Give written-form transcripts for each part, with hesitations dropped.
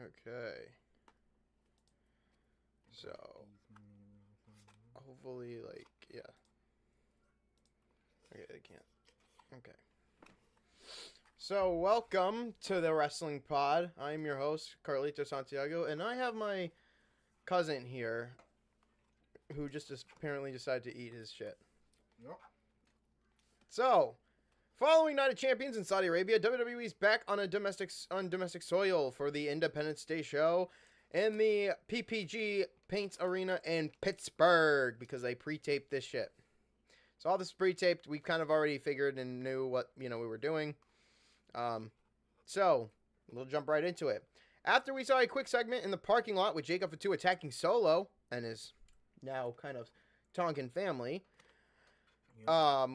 Okay. So, hopefully, like, yeah. Okay, they can't. Okay. So, welcome to the Wrestling Pod. I'm your host, Carlito Santiago, and I have my cousin here who just apparently decided to eat his shit. Yep. So, following Night of Champions in Saudi Arabia, WWE's back on domestic soil for the Independence Day show in the PPG Paints Arena in Pittsburgh because they pre-taped this shit. So all this is pre-taped. We kind of already figured and knew what we were doing. So we'll jump right into it. After we saw a quick segment in the parking lot with Jacob Fatu attacking Solo and his now kind of Tongan family.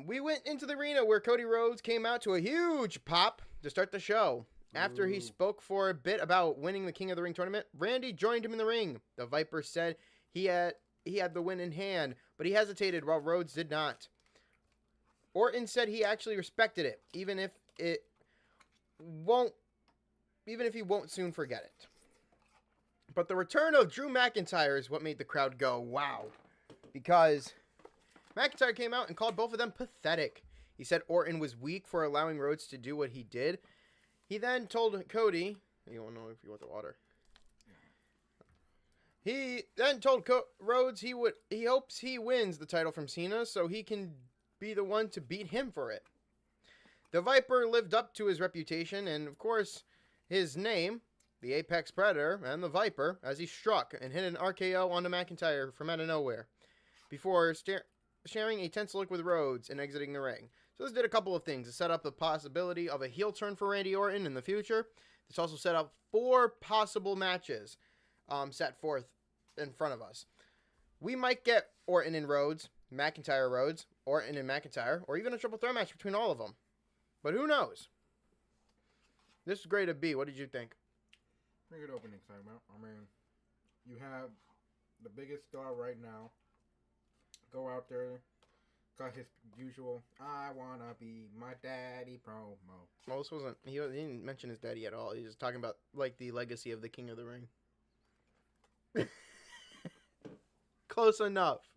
We went into the arena where Cody Rhodes came out to a huge pop to start the show. After he spoke for a bit about winning the King of the Ring tournament, Randy joined him in the ring. The Viper said he had the win in hand, but he hesitated while Rhodes did not. Orton said he actually respected it, even if he won't soon forget it. But the return of Drew McIntyre is what made the crowd go, wow. Because McIntyre came out and called both of them pathetic. He said Orton was weak for allowing Rhodes to do what he did. He then told Cody, you don't know if you want the water. He then told Rhodes he hopes he wins the title from Cena so he can be the one to beat him for it. The Viper lived up to his reputation and, of course, his name, the Apex Predator and the Viper, as he struck and hit an RKO onto McIntyre from out of nowhere before sharing a tense look with Rhodes and exiting the ring. So this did a couple of things to set up the possibility of a heel turn for Randy Orton in the future. This also set up 4 possible matches set forth in front of us. We might get Orton and Rhodes, McIntyre Rhodes, Orton and McIntyre, or even a triple threat match between all of them. But who knows? This is great of B. What did you think? Pretty good opening segment. I mean, you have the biggest star right now go out there, got his usual "I wanna be my daddy" promo. Well, this wasn't. He didn't mention his daddy at all. He was talking about like the legacy of the King of the Ring. Close enough.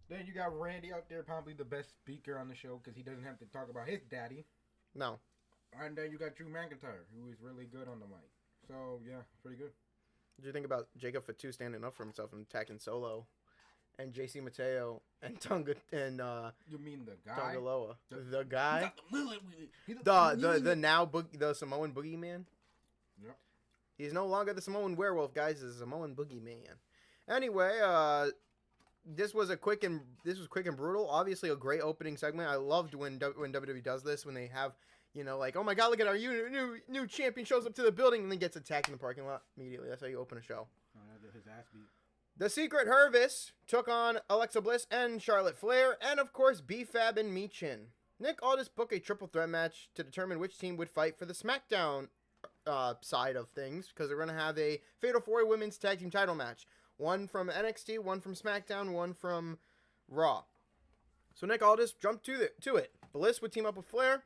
Then you got Randy out there, probably the best speaker on the show because he doesn't have to talk about his daddy. No. And then you got Drew McIntyre, who is really good on the mic. So yeah, pretty good. What do you think about Jacob Fatu standing up for himself and attacking Solo, and JC Mateo and Tonga and you mean the guy? Tongaloa, the guy, the the Samoan Boogeyman. Yep. He's no longer the Samoan werewolf, guys. He's a Samoan Boogeyman. Anyway, this was quick and brutal. Obviously, a great opening segment. I loved when WWE does this, when they have, like, oh my god, look at our new champion shows up to the building and then gets attacked in the parking lot immediately. That's how you open a show. His ass beat. The Secret Hervis took on Alexa Bliss and Charlotte Flair, and of course, B-Fab and Michin. Nick Aldis booked a triple threat match to determine which team would fight for the SmackDown side of things, because they're going to have a Fatal 4-Way Women's Tag Team title match. One from NXT, one from SmackDown, one from Raw. So Nick Aldis jumped to it. Bliss would team up with Flair,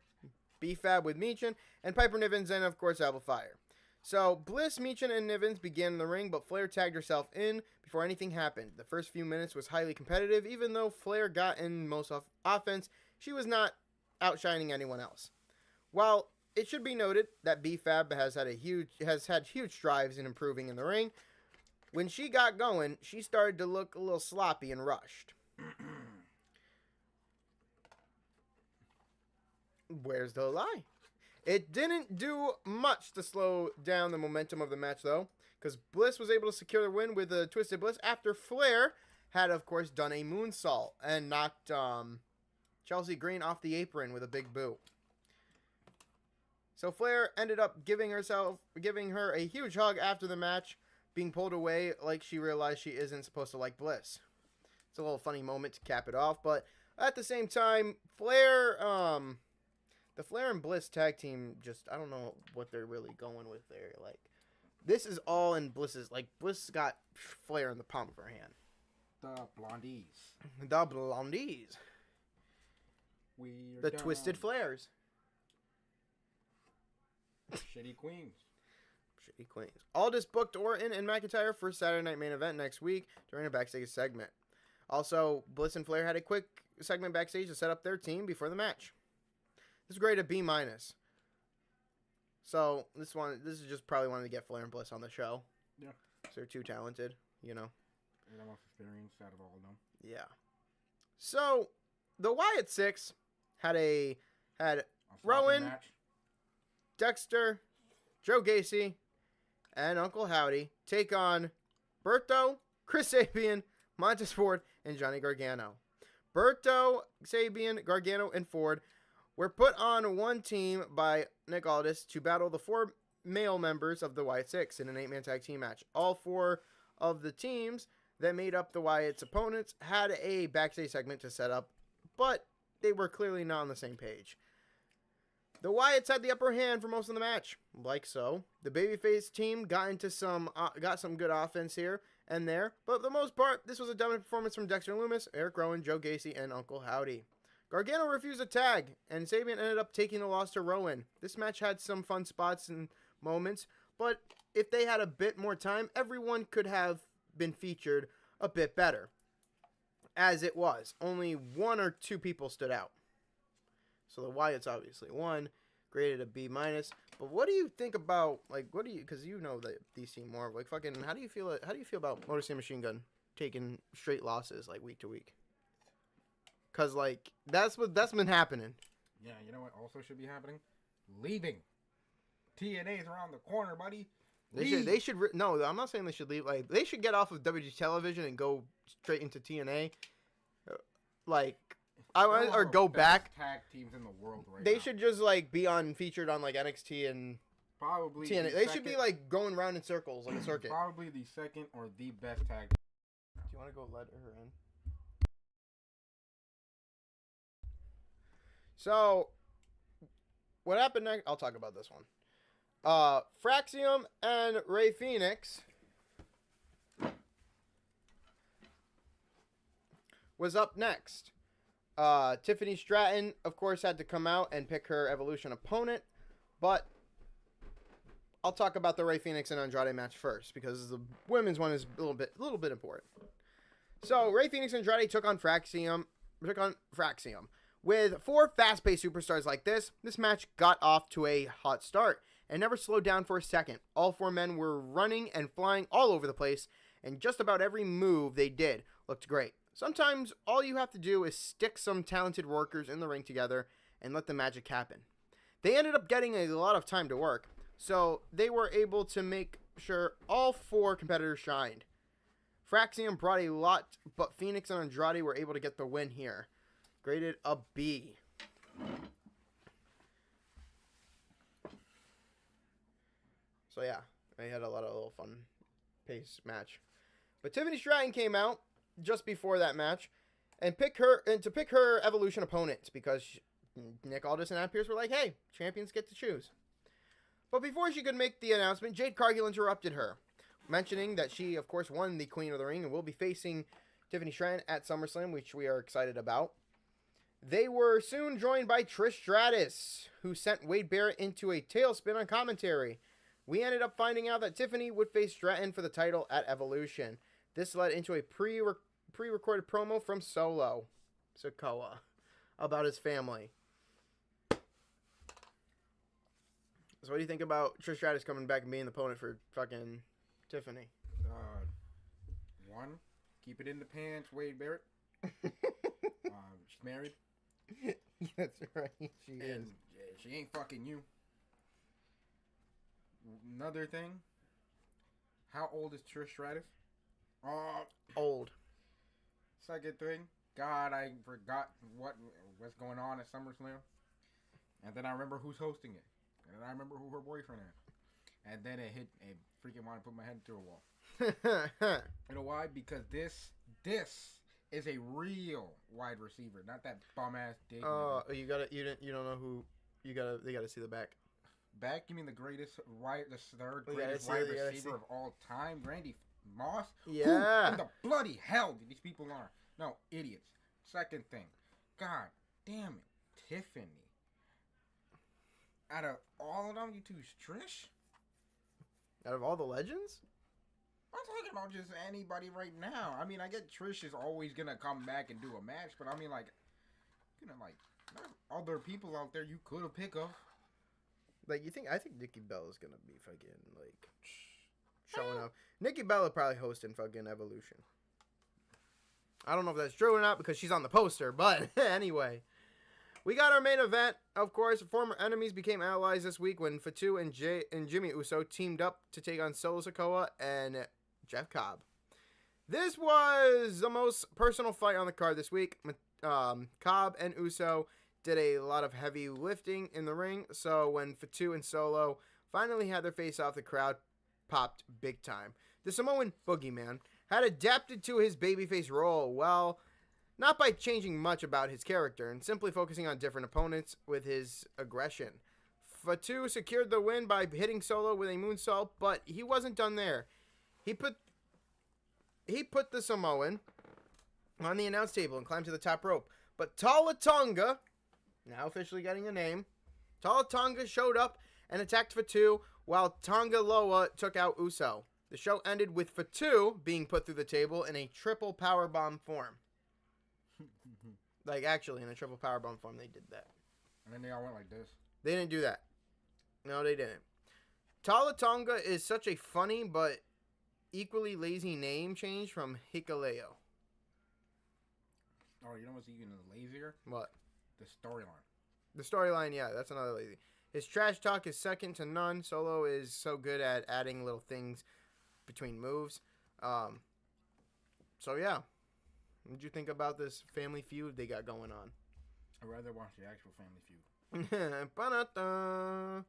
B-Fab with Michin, and Piper Nivens, and of course Alba Fire. So Bliss, Michin, and Nivens began in the ring, but Flair tagged herself in before anything happened. The first few minutes was highly competitive. Even though Flair got in most offense, she was not outshining anyone else. While it should be noted that B-Fab has had huge strides in improving in the ring, when she got going, she started to look a little sloppy and rushed. Where's the lie? It didn't do much to slow down the momentum of the match, though, because Bliss was able to secure the win with a Twisted Bliss after Flair had, of course, done a moonsault and knocked Chelsea Green off the apron with a big boot. So Flair ended up giving her a huge hug after the match, being pulled away like she realized she isn't supposed to like Bliss. It's a little funny moment to cap it off, but at the same time, the Flair and Bliss tag team, I don't know what they're really going with there. Like, this is all in Bliss's, Bliss got Flair in the palm of her hand. The Blondies. The Blondies. We're the done. Twisted Flairs. Shitty Queens. Shitty Queens. Aldis booked Orton and McIntyre for Saturday Night Main Event next week during a backstage segment. Also, Bliss and Flair had a quick segment backstage to set up their team before the match. This is great at B-. So, this is just probably wanted to get Flair and Bliss on the show. Yeah. So they're too talented, you know. They're the most experienced out of all of them. Yeah. So, the Wyatt Six had Rowan, match. Dexter, Joe Gacy, and Uncle Howdy take on Berto, Chris Sabian, Montez Ford, and Johnny Gargano. Berto, Sabian, Gargano, and Ford were put on one team by Nick Aldis to battle the 4 male members of the Wyatt Six in an 8-man tag team match. All 4 of the teams that made up the Wyatt's opponents had a backstage segment to set up, but they were clearly not on the same page. The Wyatts had the upper hand for most of the match, like so. The babyface team got some good offense here and there, but for the most part, this was a dominant performance from Dexter Lumis, Eric Rowan, Joe Gacy, and Uncle Howdy. Gargano refused a tag, and Sabian ended up taking the loss to Rowan. This match had some fun spots and moments, but if they had a bit more time, everyone could have been featured a bit better. As it was, only 1 or 2 people stood out. So the Wyatts obviously won, graded a B-. But what do you think about, because you know the DC more, how do you feel about Motor City Machine Gun taking straight losses week to week? Because that's been happening. Yeah, you know what also should be happening? Leaving. TNA's around the corner, buddy. No, I'm not saying they should leave. They should get off of WG television and go straight into TNA. Or go back. Tag teams in the world right They now. should just featured on NXT and probably TNA. They should be going round in circles like a circuit. Probably the second or the best tag. Do you want to go let her in? So, what happened next? I'll talk about this one. Fraxium and Ray Phoenix was up next. Tiffany Stratton, of course, had to come out and pick her Evolution opponent, but I'll talk about the Ray Phoenix and Andrade match first because the women's one is a little bit important. So Ray Phoenix and Andrade took on Fraxium. With 4 fast-paced superstars like this match got off to a hot start and never slowed down for a second. All 4 men were running and flying all over the place, and just about every move they did looked great. Sometimes all you have to do is stick some talented workers in the ring together and let the magic happen. They ended up getting a lot of time to work, so they were able to make sure all 4 competitors shined. Fraxium brought a lot, but Phoenix and Andrade were able to get the win here. Graded a B. So yeah, they had a lot of little fun pace match. But Tiffany Stratton came out just before that match and to pick her Evolution opponent because Nick Aldis and Adam Pearce were like, hey, champions get to choose. But before she could make the announcement, Jade Cargill interrupted her, mentioning that she, of course, won the Queen of the Ring and will be facing Tiffany Stratton at SummerSlam, which we are excited about. They were soon joined by Trish Stratus, who sent Wade Barrett into a tailspin on commentary. We ended up finding out that Tiffany would face Stratton for the title at Evolution. This led into a pre-recorded promo from Solo Sikoa about his family. So what do you think about Trish Stratus coming back and being the opponent for fucking Tiffany? 1, keep it in the pants, Wade Barrett. She's married. That's right. She is. She ain't fucking you. Another thing. How old is Trish Stratus? Old. Second thing. God, I forgot what's going on at SummerSlam. And then I remember who's hosting it. And then I remember who her boyfriend is. And then it freaking wanted to put my head through a wall. You know why? Because this is a real wide receiver, not that bum ass dick. You don't know who they gotta see the back. Back? You mean the third greatest wide receiver of all time, Randy Moss? Yeah. Who in the bloody hell do these people are? No, idiots. Second thing, God damn it, Tiffany. Out of all of them, you choose Trish? Out of all the legends? I'm talking about just anybody right now. I mean, I get Trish is always gonna come back and do a match, but I mean, like, there's other people out there you could have picked up. Like, I think Nikki Bella's gonna be fucking, like, showing up. Nikki Bella probably hosting fucking Evolution. I don't know if that's true or not because she's on the poster, but anyway. We got our main event. Of course, former enemies became allies this week when Fatu and Jimmy Uso teamed up to take on Solo Sikoa and Jeff Cobb. This was the most personal fight on the card this week. Cobb and Uso did a lot of heavy lifting in the ring, so when Fatu and Solo finally had their face off, the crowd popped big time. The Samoan Boogeyman had adapted to his babyface role well, not by changing much about his character and simply focusing on different opponents with his aggression. Fatu secured the win by hitting Solo with a moonsault, but he wasn't done there. He put the Samoan on the announce table and climbed to the top rope. But Tala Tonga, now officially getting a name, Tala Tonga showed up and attacked Fatu while Tonga Loa took out Uso. The show ended with Fatu being put through the table in a triple powerbomb form. Like, actually, in a triple powerbomb form, they did that. And then they all went like this. They didn't do that. No, they didn't. Tala Tonga is such a funny but equally lazy name change from Hikaleo. Oh, you know what's even lazier? What? The storyline. The storyline, yeah, that's another lazy. His trash talk is second to none. Solo is so good at adding little things between moves. So, yeah. What did you think about this family feud they got going on? I'd rather watch the actual family feud. Ba-da-da.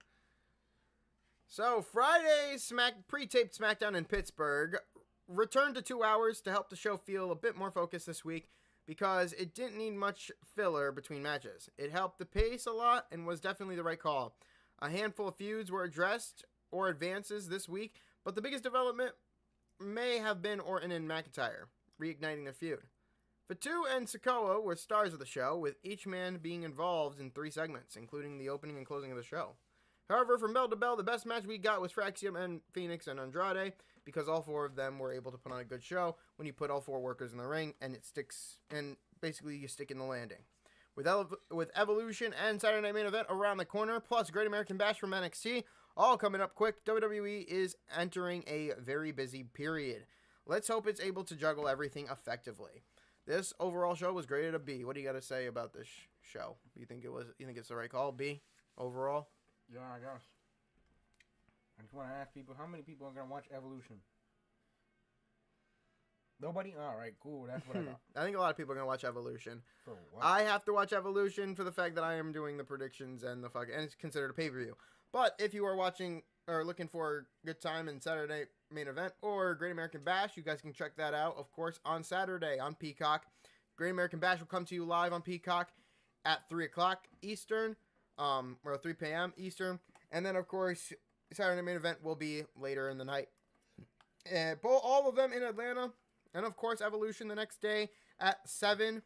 So, Friday's pre-taped SmackDown in Pittsburgh returned to 2 hours to help the show feel a bit more focused this week because it didn't need much filler between matches. It helped the pace a lot and was definitely the right call. A handful of feuds were addressed or advances this week, but the biggest development may have been Orton and McIntyre reigniting their feud. Fatu and Sikoa were stars of the show, with each man being involved in 3 segments, including the opening and closing of the show. However, from bell to bell, the best match we got was Fraxium and Phoenix and Andrade, because all 4 of them were able to put on a good show when you put all 4 workers in the ring, and it sticks, and basically you stick in the landing. With Evolution and Saturday Night Main Event around the corner, plus Great American Bash from NXT, all coming up quick, WWE is entering a very busy period. Let's hope it's able to juggle everything effectively. This overall show was graded a B. What do you got to say about this show? You think it's the right call? B overall? Yeah, I guess. I just want to ask people, how many people are going to watch Evolution? Nobody? Alright, cool. That's what I thought. I think a lot of people are going to watch Evolution. For what? I have to watch Evolution for the fact that I am doing the predictions and and it's considered a pay-per-view. But if you are watching or looking for a good time in Saturday Main Event or Great American Bash, you guys can check that out, of course, on Saturday on Peacock. Great American Bash will come to you live on Peacock at 3 o'clock Eastern, or 3 p.m. Eastern. And then, of course, Saturday Main Event will be later in the night. And all of them in Atlanta. And, of course, Evolution the next day at 7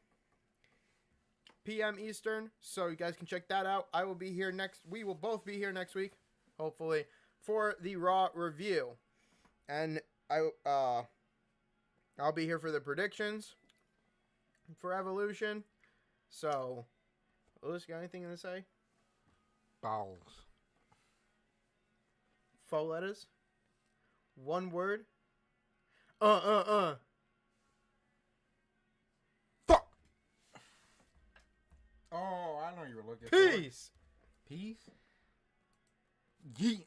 p.m. Eastern. So you guys can check that out. We will both be here next week, hopefully, for the Raw review. And I'll be here for the predictions for Evolution. So, Lewis, got anything to say? Balls. 4 letters? 1 word? Fuck! Oh, I know you were looking for. Peace! Peace? Yeet.